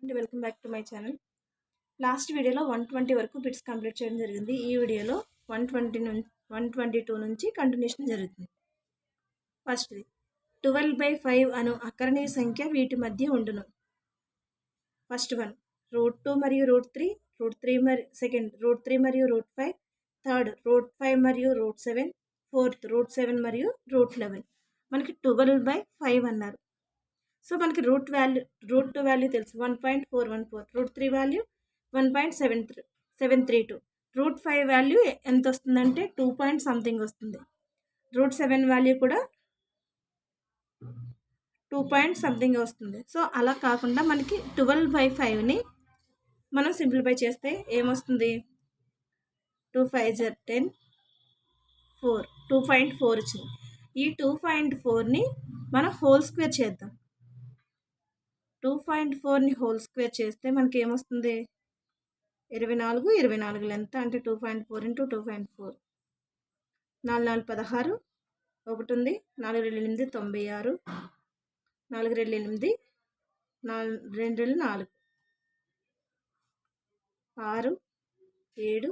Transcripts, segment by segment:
అండి welcome back to my channel. Last వీడియోలో 120 వరకు బిట్స్ కంప్లీట్ చేయడం జరిగింది. ఈ వీడియోలో 122 నుంచి కంటిన్యూషన్ జరుగుతుంది. ఫస్ట్ది 12/5 అను అకరణీయ సంఖ్య వీటి మధ్య ఉండును. ఫస్ట్ వన్ √2 మరియు √3, √3 మరియు సెకండ్ √3 మరియు √5, థర్డ్ √5 మరియు √7, ఫోర్త్ √7 మరియు √11. మనకి 12/5 అన్నారు. సో మనకి √2 వాల్యూ తెలుసు 1.414, √3 వాల్యూ 1.732, √5 వాల్యూ ఎంత వస్తుందంటే 2 పాయింట్ సంథింగ్ వస్తుంది. √7 వాల్యూ కూడా 2 పాయింట్ సంథింగ్ వస్తుంది. సో అలా కాకుండా మనకి 12/5ని మనం సింప్లిఫై చేస్తే ఏమొస్తుంది? 2 5 10, 4, 2.4 వచ్చింది. ఈ 2.4ని మనం హోల్ స్క్వేర్ చేద్దాం. 2.4ని హోల్ స్క్వేర్ చేస్తే మనకి ఏమొస్తుంది? 24 ఎంత అంటే 2.4 × 2.4, 4 4 16, ఒకటి ఉంది 4 2 8 96, 4 2 8, 2 2 4, 6 7.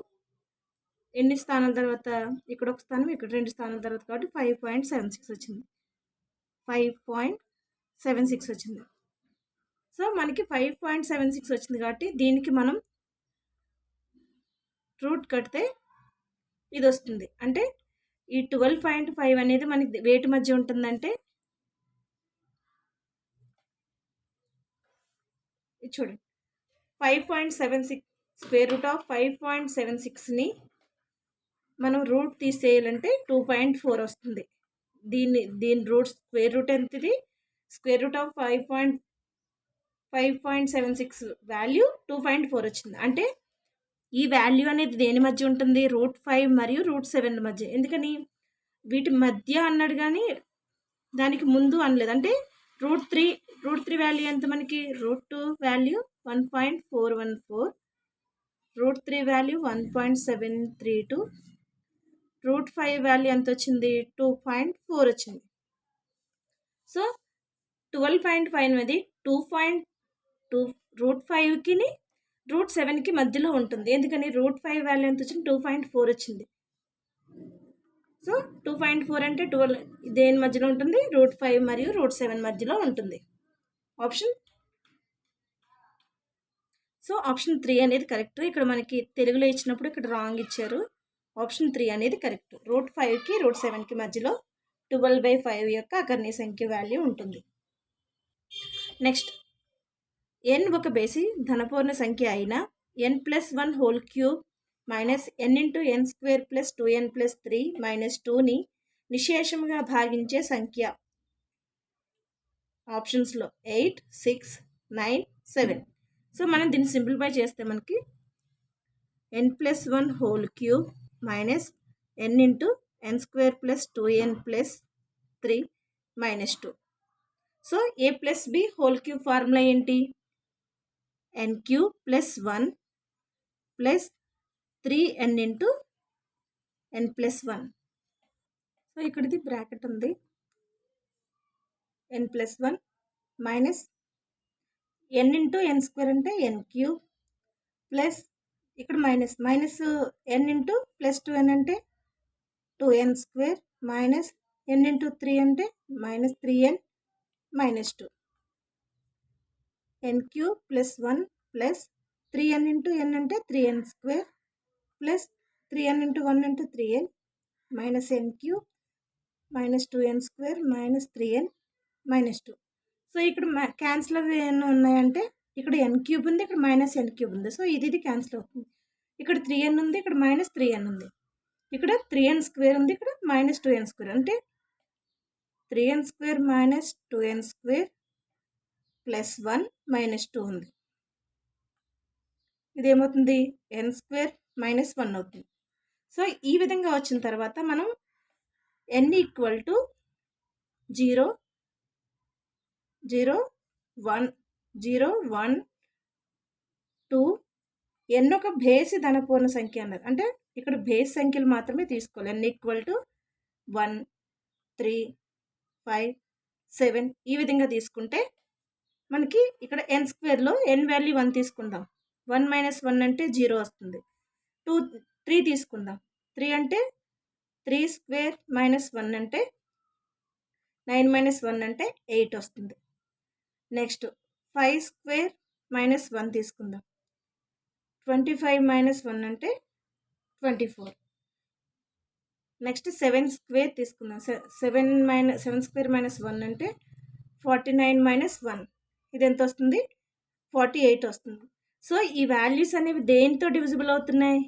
ఎన్ని స్థానాల తర్వాత? ఇక్కడ ఒక స్థానం, ఇక్కడ 2 స్థానాల తర్వాత కాబట్టి 5.76 వచ్చింది. 5.76 వచ్చింది. సో మనకి 5.76 వచ్చింది కాబట్టి దీనికి మనం రూట్ కడితే ఇది వస్తుంది. అంటే ఈ 12.5 అనేది మనకి వేటి మధ్య ఉంటుందంటే ఇది చూడండి, 5.76 స్క్వేర్ రూట్ ఆఫ్ 5.76ని మనం రూట్ తీసేయాలంటే 2.4 వస్తుంది. దీని రూట్ స్క్వేర్ రూట్ ఎంతది? స్క్వేర్ రూట్ ఆఫ్ 5.76 వాల్యూ 2.4 వచ్చింది. అంటే ఈ వాల్యూ అనేది దేని మధ్య ఉంటుంది? √5 మరియు √7 మధ్య. ఎందుకని? వీటి మధ్య అన్నాడు కానీ దానికి ముందు అనలేదు. అంటే √3 వాల్యూ ఎంత మనకి? √2 వాల్యూ 1.414, √3 వాల్యూ 1.732, √5 వాల్యూ ఎంత వచ్చింది? 2.4 వచ్చింది. సో 12.5 అనేది 2.2 √5కి √7కి మధ్యలో ఉంటుంది. ఎందుకని? √5 వాల్యూ ఎంత వచ్చింది? 2.4 వచ్చింది. సో 2.4 అంటే 12 దేని మధ్యలో ఉంటుంది? √5 మరియు √7 మధ్యలో ఉంటుంది. ఆప్షన్ 3 అనేది కరెక్ట్. ఇక్కడ మనకి తెలుగులో ఇచ్చినప్పుడు ఇక్కడ రాంగ్ ఇచ్చారు. ఆప్షన్ 3 అనేది కరెక్ట్. √5కి √7కి మధ్యలో 12/5 యొక్క అకరణీయ సంఖ్య వాల్యూ ఉంటుంది. నెక్స్ట్, n ఒక బేసి ధనపూర్ణ సంఖ్య అయిన n+1 whole cube minus n × n² + 2n + 3 - 2ని నిశేషముగా భాగించే సంఖ్య. ఆప్షన్స్లో 8, 6, 9, 7. సో మనం దీన్ని సింప్లిఫై చేస్తే మనకి n+1 whole cube minus n × n² + 2n + 3 - 2. So a + b whole cube formula ఏంటి? n³ + 1 + 3n × n+1. So ఇక్కడిది bracket ఉంది. n+1 మైనస్ n × n² అంటే n³ ప్లస్ ఇక్కడ మైనస్ n × +2n అంటే 2n² మైనస్ n × 3 అంటే -3n - 2. n³ + 1 plus 3n × n అంటే 3n² plus 3n × 1 అంటే 3n minus n³ minus 2n² minus 3n - 2. So ఇక్కడ cancel అవి ఏమైనా ఉన్నాయంటే ఇక్కడ n³ ఉంది, ఇక్కడ -n³ ఉంది. సో ఇది క్యాన్సిల్ అవుతుంది. ఇక్కడ 3n ఉంది, ఇక్కడ -3n ఉంది. ఇక్కడ 3n² ఉంది, ఇక్కడ -2n² అంటే 3n² - 2n² + 1 - 2 ఉంది. ఇదేమవుతుంది? n² - 1 అవుతుంది. సో ఈ విధంగా వచ్చిన తర్వాత మనం n = 0, 0, 1, 0, 1, 2. n ఒక బేసి ధనపూర్ణ సంఖ్య అన్నారు. అంటే ఇక్కడ బేసి సంఖ్యలు మాత్రమే తీసుకోవాలి. n = 1, 3, 5, 7 ఈ విధంగా తీసుకుంటే మనకి ఇక్కడ n స్క్వేర్లో n వాల్యూ 1 తీసుకుందాం. 1 - 1 అంటే 0 వస్తుంది. 3 తీసుకుందాం. 3 అంటే 3 స్క్వేర్ -1 అంటే 9 - 1 అంటే 8 వస్తుంది. నెక్స్ట్ 5 స్క్వేర్ -1 తీసుకుందాం. 25 - 1 అంటే 24. నెక్స్ట్ 7 స్క్వేర్ తీసుకుందాం. 7 స్క్వేర్ -1 అంటే 49 - 1 ఇది ఎంత వస్తుంది? 48 వస్తుంది. సో ఈ వాల్యూస్ అనేవి దేనితో డివిజిబుల్ అవుతున్నాయి?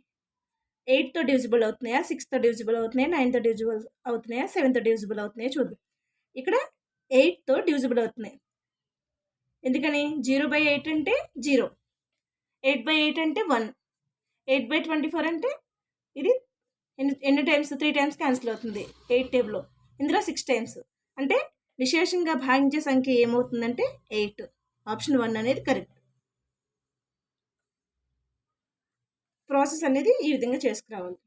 8తో డివిజిబుల్ అవుతున్నాయా, 6తో డివిజిబుల్ అవుతున్నాయా, 9తో డివిజిబుల్ అవుతున్నాయా, 7తో డివిజిబుల్ అవుతున్నాయా చూద్దాం. ఇక్కడ 8తో డివిజిబుల్ అవుతున్నాయి. ఎందుకని? 0/8 అంటే 0, 8/8 అంటే 1, 8/24 అంటే ఇది ఎన్ని టైమ్స్? 3 టైమ్స్ క్యాన్సిల్ అవుతుంది 8 టేబుల్లో. ఇందులో 6 టైమ్స్ అంటే విశేషంగా భాగించే సంఖ్య ఏమవుతుందంటే 8. ఆప్షన్ 1 అనేది కరెక్ట్. ప్రాసెస్ అనేది ఈ విధంగా చేసుకురావాలి.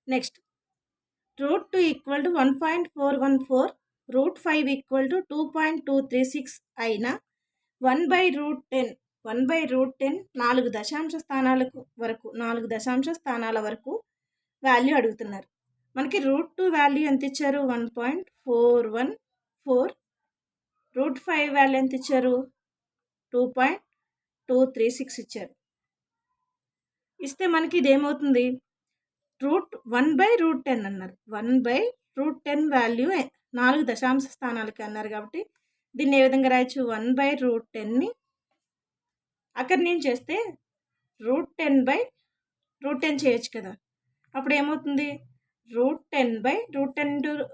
నెక్స్ట్ √2 = 1.414, √5 = 2.236 అయినా 1/√10 4 దశాంశ స్థానాల వరకు వాల్యూ అడుగుతున్నారు. మనకి √2 వాల్యూ ఎంత ఇచ్చారు? 1.414. √5 వాల్యూ ఎంత ఇచ్చారు? 2.236 ఇచ్చారు. ఇస్తే మనకి ఇదేమవుతుంది? 1/√10 అన్నారు. 1/√10 వాల్యూ 4 దశాంశ స్థానాలకి అన్నారు కాబట్టి దీన్ని ఏ విధంగా రాయొచ్చు? 1/√10ని అకర్ణీయం చేస్తే √10/√10 చేయొచ్చు కదా. అప్పుడు ఏమవుతుంది? √10/√10 ×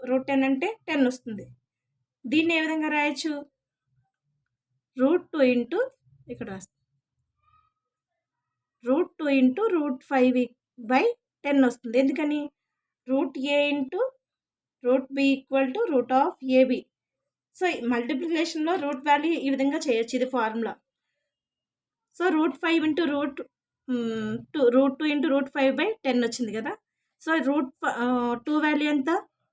√10 అంటే 10 వస్తుంది. దీన్ని ఏ విధంగా రాయొచ్చు? √2 ఇక్కడ రాస్తాం. √2 × √5/10 వస్తుంది. ఎందుకని? √a × √b = √ab. సో మల్టిప్లికేషన్లో రూట్ వాల్యూ ఈ విధంగా చేయొచ్చు. ఇది ఫార్ములా. సో √5 × √2 × √5/10 వచ్చింది కదా. సో √2 వాల్యూ ఎంత?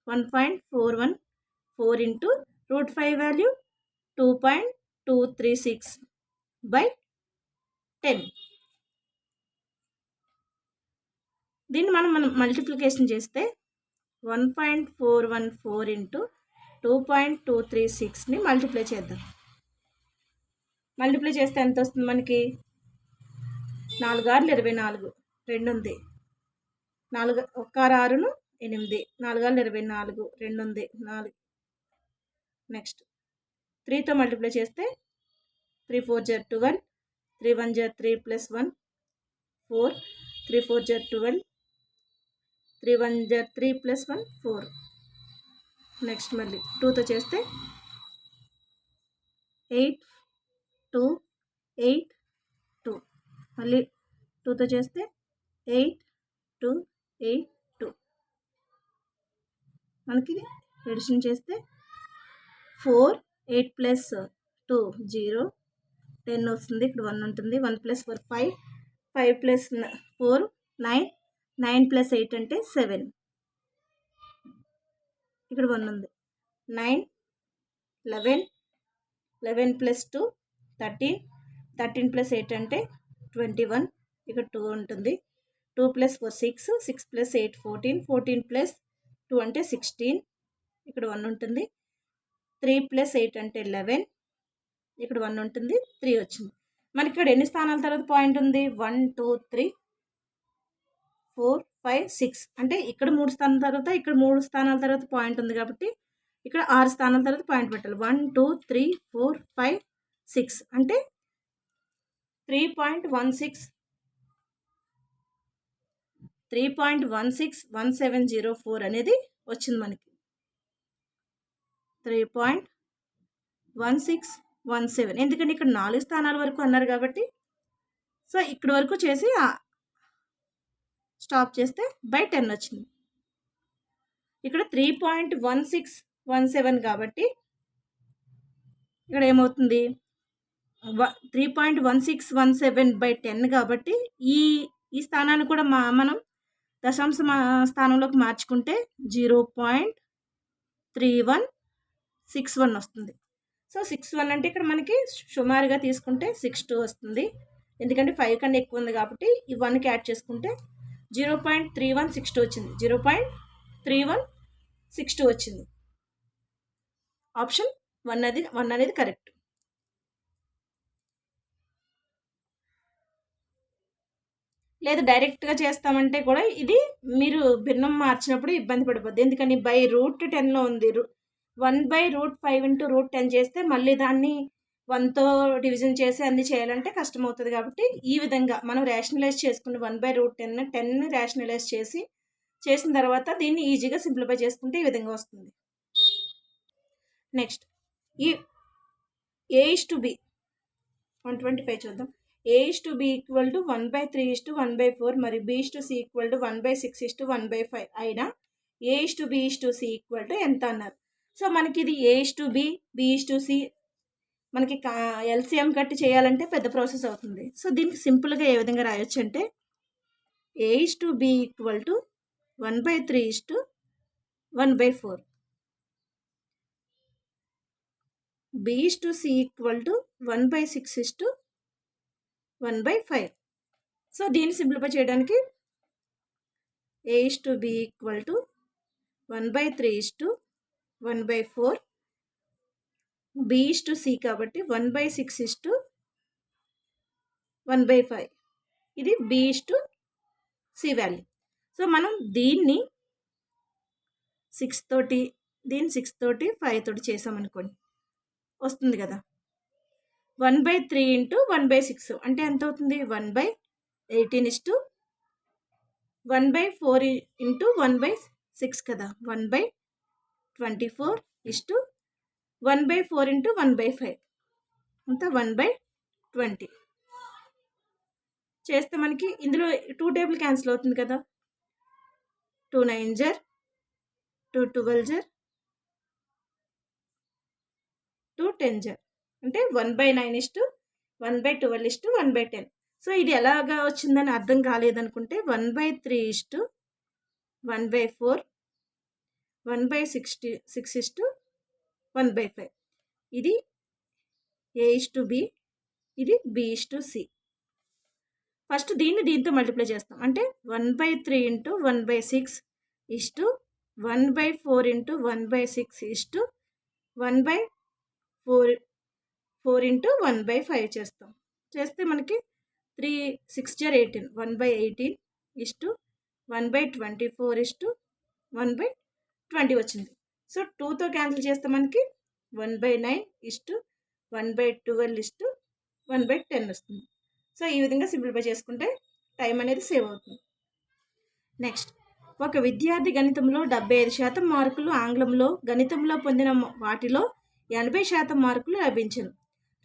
1.414 × √5 వాల్యూ 2.236/10. దీన్ని మనం మల్టిప్లికేషన్ చేస్తే 1.414 × 2.236ని మల్టిప్లై చేద్దాం. మల్టిప్లై చేస్తే ఎంత వస్తుంది మనకి? 4 × 24, 2 ఉంది. 4 1 6 8, 4 × 24, 2 ఉంది, 4. నెక్స్ట్ 3తో మల్టిప్లై చేస్తే 3 4 12, 3 1 3 + 1 4, 3 4 12, 3 1 3 + 1 4. నెక్స్ట్ మళ్ళీ 2తో చేస్తే 8 2 8 2, మళ్ళీ 2తో చేస్తే 8 2 8 2. మనకి ఎడిషన్ చేస్తే 4 8 + 2 0 10 వస్తుంది. ఇక్కడ 1 ఉంటుంది. 1 + 4 5, 5 + 4 9, 9 + 8 అంటే 7. ఇక్కడ 1 ఉంది. 9 11, 11 + 2 13, 13 + 8 అంటే 21. ఇక్కడ 2 ఉంటుంది. 2 + 4 6, 6 + 8 14, 14 + 2 అంటే 16. ఇక్కడ 1 ఉంటుంది. 3 + 8 అంటే 11. ఇక్కడ 1 ఉంటుంది. 3 వచ్చింది. మనకి ఇక్కడ ఎన్ని స్థానాల తర్వాత పాయింట్ ఉంది? 1 2 3 4 5 6 అంటే ఇక్కడ 3 స్థానాల తర్వాత, ఇక్కడ 3 స్థానాల తర్వాత పాయింట్ ఉంది కాబట్టి ఇక్కడ 6 స్థానాల తర్వాత పాయింట్ పెట్టాలి. 1 2 3 4 5 6 అంటే 3.161704 అనేది వచ్చింది మనకి. 3.1617. ఎందుకంటే ఇక్కడ 4 స్థానాల వరకు అన్నారు కాబట్టి సో ఇక్కడ వరకు చేసి స్టాప్ చేస్తే /10 వచ్చింది. ఇక్కడ 3.1617 కాబట్టి ఇక్కడ ఏమవుతుంది? 3.1617/10 కాబట్టి ఈ స్థానాన్ని కూడా మనం దశాంశ స్థానంలోకి మార్చుకుంటే 0.3161 వస్తుంది. సో 6-1 అంటే ఇక్కడ మనకి సుమారుగా తీసుకుంటే 6-2 వస్తుంది. ఎందుకంటే 5 కన్నా ఎక్కువ ఉంది కాబట్టి ఈ 1కి యాడ్ చేసుకుంటే 0.3162 వచ్చింది. 0.3162 వచ్చింది. ఆప్షన్ 1 అనేది కరెక్ట్. లేదు డైరెక్ట్గా చేస్తామంటే కూడా ఇది మీరు భిన్నం మార్చినప్పుడు ఇబ్బంది పడిపోద్ది. ఎందుకని √10లో ఉంది. 1/√5 × √10 చేస్తే మళ్ళీ దాన్ని 1తో డివిజన్ చేసి అన్ని చేయాలంటే కష్టమవుతుంది. కాబట్టి ఈ విధంగా మనం రేషనలైజ్ చేసుకుని 1/√10 రేషనలైజ్ చేసిన తర్వాత దీన్ని ఈజీగా సింప్లిఫై చేసుకుంటే ఈ విధంగా వస్తుంది. నెక్స్ట్ ఈ A:B 125 చూద్దాం. A:B = 1/3:1/4 మరియు B:C = 1/6:1/5 అయినా A:B:C ఎంత అన్నారు. సో మనకి ఇది A:B B:C మనకి LCM కట్టి చేయాలంటే పెద్ద ప్రాసెస్ అవుతుంది. సో దీనికి సింపుల్గా ఏ విధంగా రాయొచ్చు అంటే A:B = 1/3:1/4 B:C = 1/6:1/5. సో దీన్ని సింప్లిఫై చేయడానికి A:B = 1/3:1/4 B:C కాబట్టి 1/6:1/5 ఇది B:C వాల్యూ. సో మనం దీన్ని 6 తోటి 5 తోటి చేసామనుకోండి వస్తుంది కదా. 1/3 × 1/6 అంటే ఎంత అవుతుంది? 1/18 1/4 × 1/6 కదా. 1/24 1/4 × 1/5 అంతా 1/20 చేస్తే మనకి ఇందులో 2 టేబుల్ క్యాన్సిల్ అవుతుంది కదా. 2 9s 2 12s 2 10s అంటే 1/9 1/12 1/10. సో ఇది ఎలాగా వచ్చిందని అర్థం కాలేదనుకుంటే 1/3:1/4 1/6:1/5 ఇది A:B ఇది B:C. ఫస్ట్ దీంతో మల్టిప్లై చేస్తాం అంటే 1/3 × 1/6 1/4 × 1/6 1/4 × 1/5 చేస్తే మనకి 3 6 18 1/18 1/24 1/20 వచ్చింది. సో 2తో క్యాన్సిల్ చేస్తే మనకి 1/9 1/12 1/10 వస్తుంది. సో ఈ విధంగా సింప్లిఫై చేసుకుంటే టైం అనేది సేవ్ అవుతుంది. నెక్స్ట్ ఒక విద్యార్థి గణితంలో 75% మార్కులు, ఆంగ్లంలో గణితంలో పొందిన వాటిలో 80% మార్కులు లభించను.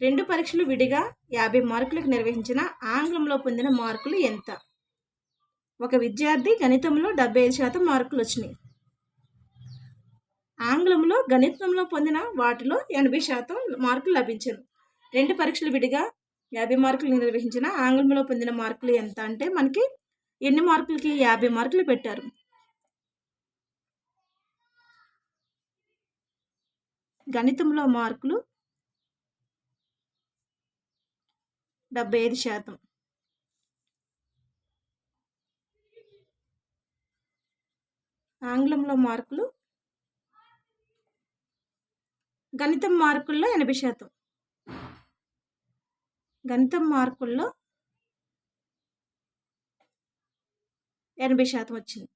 2 పరీక్షలు విడిగా 50 మార్కులకు నిర్వహించిన ఆంగ్లంలో పొందిన మార్కులు ఎంత? ఒక విద్యార్థి గణితంలో 75% మార్కులు వచ్చినాయి. ఆంగ్లంలో గణితంలో పొందిన వాటిలో 80% మార్కులు లభించను. 2 పరీక్షలు విడిగా 50 మార్కులు నిర్వహించిన ఆంగ్లంలో పొందిన మార్కులు ఎంత అంటే మనకి ఎన్ని మార్కులకి 50 మార్కులు పెట్టారు. గణితంలో మార్కులు 75%. ఆంగ్లంలో మార్కులు గణితం మార్కుల్లో 80%. గణితం మార్కుల్లో 80% వచ్చింది.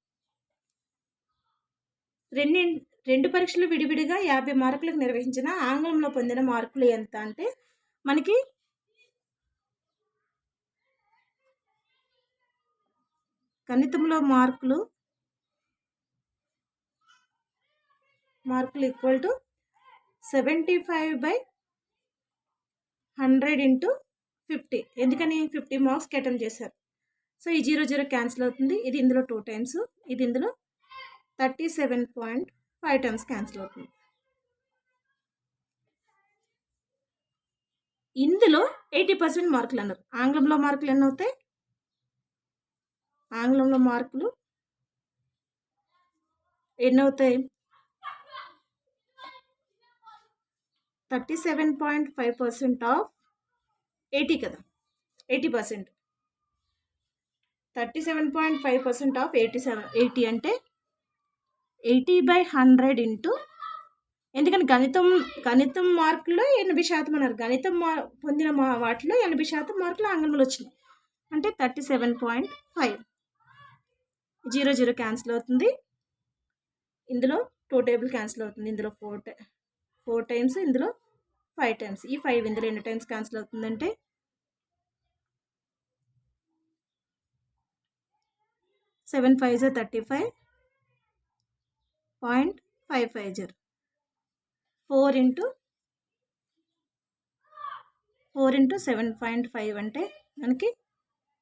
2 పరీక్షలు విడివిడిగా 50 మార్కులకు నిర్వహించిన ఆంగ్లంలో పొందిన మార్కులు ఎంత అంటే మనకి గణితంలో మార్కులు ఈక్వల్ టు 75/100 × 50. ఎందుకని 50 మార్క్స్కి అటెంప్ట్ చేశారు. సో ఈ 0 క్యాన్సిల్ అవుతుంది. ఇది ఇందులో 2 టైమ్స్, ఇది ఇందులో 37.5 టైమ్స్ క్యాన్సిల్ అవుతుంది. ఇందులో 80% మార్కులు అన్నారు. ఆంగ్లంలో మార్కులు ఎన్ని అవుతాయి? ఆంగ్లంలో మార్కులు ఎన్ని అవుతాయి? 37.5% ఆఫ్ 80 కదా, 80%. 37.5% ఆఫ్ 80 అంటే 80/100 ఇంటూ, ఎందుకని గణితం మార్కుల్లో 80% అన్నారు, గణితం పొందిన వాటిలో 80% మార్కులు ఆంగ్లంలో వచ్చినాయి. అంటే 37.5. 0 క్యాన్సిల్ అవుతుంది, ఇందులో 2 టేబుల్ క్యాన్సిల్ అవుతుంది, ఇందులో 4 టైమ్స్, ఇందులో 5 టైమ్స్. ఈ 5 ఇందులో ఎన్ని టైమ్స్ క్యాన్సిల్ అవుతుందంటే 7 5 35.550. 4 ఇంటూ 7.5 అంటే మనకి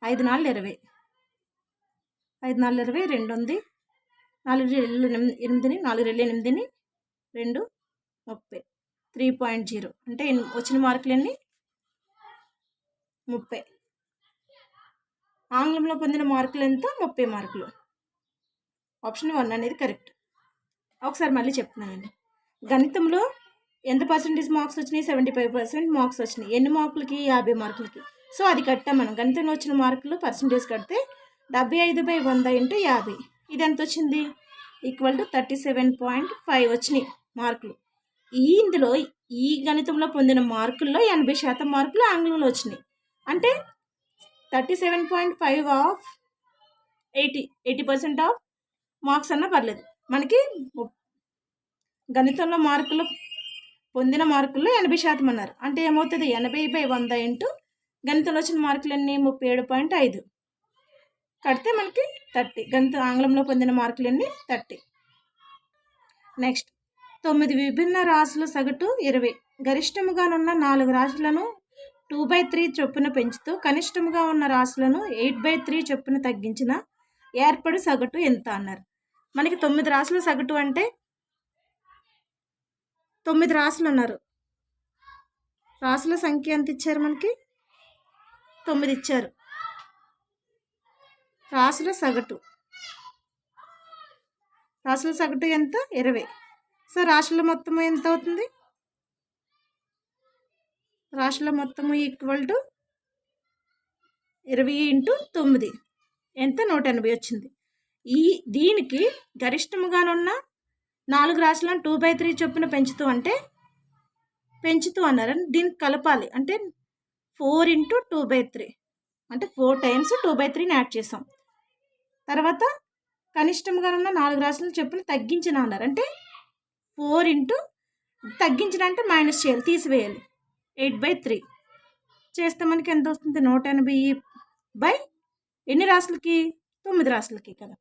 5 4 20. 5 4 20, 2 ఉంది, 4 2 8, 4 2 8, 2 30. 3.0 అంటే వచ్చిన మార్కులు ఎన్ని? 30. ఆంగ్లంలో పొందిన మార్కులు ఎంత? 30 మార్కులు. ఆప్షన్ 1 అనేది కరెక్ట్. ఒకసారి మళ్ళీ చెప్తున్నానండి. గణితంలో ఎంత పర్సెంటేజ్ మార్క్స్ వచ్చినాయి? 75% మార్క్స్ వచ్చినాయి. ఎన్ని మార్కులకి? 50 మార్కులకి. సో అది కట్టాం మనం. గణితంలో వచ్చిన మార్కులు పర్సెంటేజ్ కడితే 75/100 ఇంటూ 50. ఇది ఎంత వచ్చింది? ఈక్వల్ టు 37.5 వచ్చినాయి మార్కులు. ఇందులో ఈ గణితంలో పొందిన మార్కుల్లో 80% మార్కులు ఆంగ్లంలో వచ్చినాయి. అంటే 37.5 ఆఫ్ 80% ఆఫ్ మార్క్స్ అన్నా పర్లేదు. మనకి గణితంలో మార్కులు పొందిన మార్కుల్లో 80% అన్నారు. అంటే ఏమవుతుంది? 80/100 ఇంటూ గణితంలో వచ్చిన మార్కులు ఎన్ని? 37.5 కడితే మనకి 30. ఆంగ్లంలో పొందిన మార్కులు ఎన్ని? 30. నెక్స్ట్, 9 విభిన్న రాశుల సగటు 20. గరిష్టముగానున్న 4 రాశులను 2/3 చొప్పున పెంచుతూ కనిష్టముగా ఉన్న రాశులను 8/3 చొప్పున తగ్గించిన ఏర్పడు సగటు ఎంత అన్నారు. మనకి 9 రాశుల సగటు అంటే 9 రాశులు అన్నారు. రాశుల సంఖ్య ఎంత ఇచ్చారు? మనకి 9 ఇచ్చారు. రాశుల సగటు ఎంత? 20. సో రాశుల మొత్తము ఎంత అవుతుంది? రాశుల మొత్తము ఈక్వల్ టు 20 ఇంటూ 9 ఎంత? 180 వచ్చింది. దీనికి గరిష్టముగానున్న 4 రాశులను 2/3 చొప్పున పెంచుతూ అన్నారు. దీనికి కలపాలి అంటే 4 ఇంటూ 2/3 అంటే 4 టైమ్స్ 2/3ని యాడ్ చేసాం. తర్వాత కనిష్టముగానున్న 4 రాశులను చొప్పున తగ్గించిన అన్నారు. అంటే 4 ఇంటూ తగ్గించిన అంటే మైనస్ చేయాలి, తీసివేయాలి. 8/3 చేస్తే మనకి ఎంత వస్తుంది? 180 బై ఎన్ని రాశులకి? 9 రాశులకి కదా,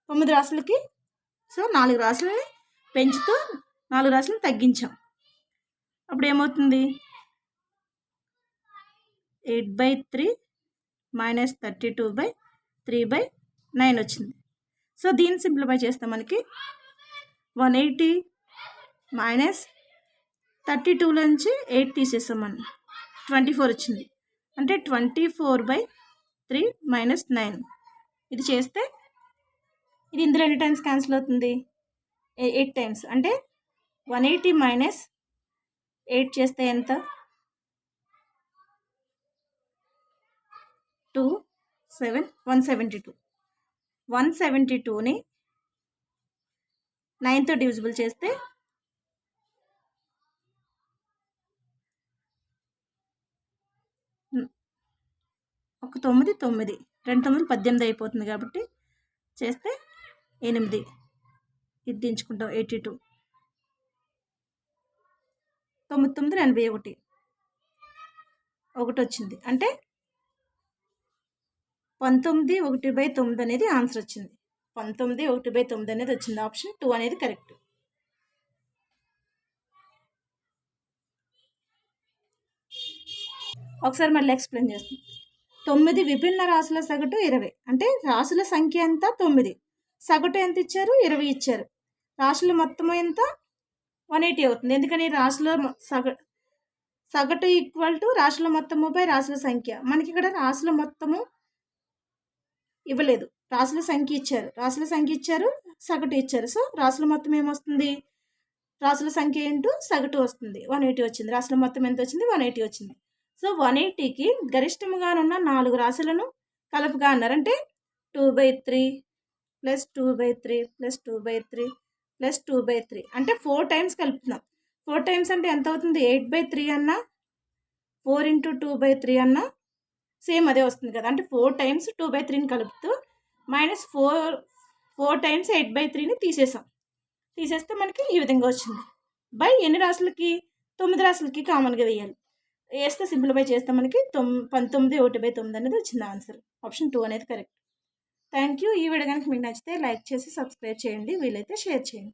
9 రాశులకి. సో 4 రాశులని పెంచుతూ 4 రాశులను తగ్గించాం. అప్పుడు ఏమవుతుంది? 8/3 మైనస్ 32/3/9 వచ్చింది. సో దీన్ని సింప్లిఫై చేస్తే మనకి 180 మైనస్ 32లో నుంచి 8 తీసేస్తాం మనం, 24 వచ్చింది. అంటే 24/3 మైనస్ 9. ఇది చేస్తే ఇది ఇందులో ఎన్ని టైమ్స్ క్యాన్సిల్ అవుతుంది? 8 టైమ్స్. అంటే 180 మైనస్ 8 చేస్తే ఎంత? 2 7 172. 172ని 9తో డివిజిబుల్ చేస్తే ఒక 9 9 2 9 18 అయిపోతుంది కాబట్టి చేస్తే 8. ఇది దించుకుంటాం. 82 9 9 81 వచ్చింది. అంటే 19/1/9 అనేది ఆన్సర్ వచ్చింది. 19/1/9 అనేది వచ్చింది. ఆప్షన్ 2 అనేది కరెక్ట్. ఒకసారి మళ్ళీ ఎక్స్ప్లెయిన్ చేస్తాం. 9 విభిన్న రాశుల సగటు 20. అంటే రాశుల సంఖ్య ఎంత? 9. సగటు ఎంత ఇచ్చారు? 20 ఇచ్చారు. రాశుల మొత్తము ఎంత? 180 అవుతుంది. ఎందుకని? రాశుల సగటు ఈక్వల్ టు రాశుల మొత్తము బై రాశుల సంఖ్య. మనకి ఇక్కడ రాశుల మొత్తము ఇవ్వలేదు, రాశుల సంఖ్య ఇచ్చారు, సగటు ఇచ్చారు. సో రాశుల మొత్తం ఏమొస్తుంది? రాసుల సంఖ్య ఇంటూ సగటు వస్తుంది 180 వచ్చింది. రాసుల మొత్తం ఎంత వచ్చింది? 180 వచ్చింది. సో 180కి గరిష్టముగానున్న 4 రాసులను కలపగా అన్నారు. అంటే 2/3 ప్లస్ 2/3 ప్లస్ 2/3 ప్లస్ 2/3 అంటే 4 టైమ్స్ కలుపుతున్నాం. 4 టైమ్స్ అంటే ఎంత అవుతుంది? 8/3 అన్నా 4 ఇంటూ 2/3 అన్నా సేమ్ అదే వస్తుంది కదా. అంటే 4 టైమ్స్ 2/3ని కలుపుతూ మైనస్ 4 టైమ్స్ 8/3ని తీసేస్తే మనకి ఈ విధంగా వచ్చింది. బై ఎన్ని రాసులకి? 9 రాసులకి కామన్గా వేయాలి. వేస్తే సింప్లిఫై చేస్తే మనకి 19 1/9 అనేది వచ్చింది ఆన్సర్. ఆప్షన్ 2 అనేది కరెక్ట్. Thank you. ఈ వీడియో కనుక మీకు నచ్చితే లైక్ చేసి సబ్స్క్రైబ్ చేయండి, వీలైతే షేర్ చేయండి.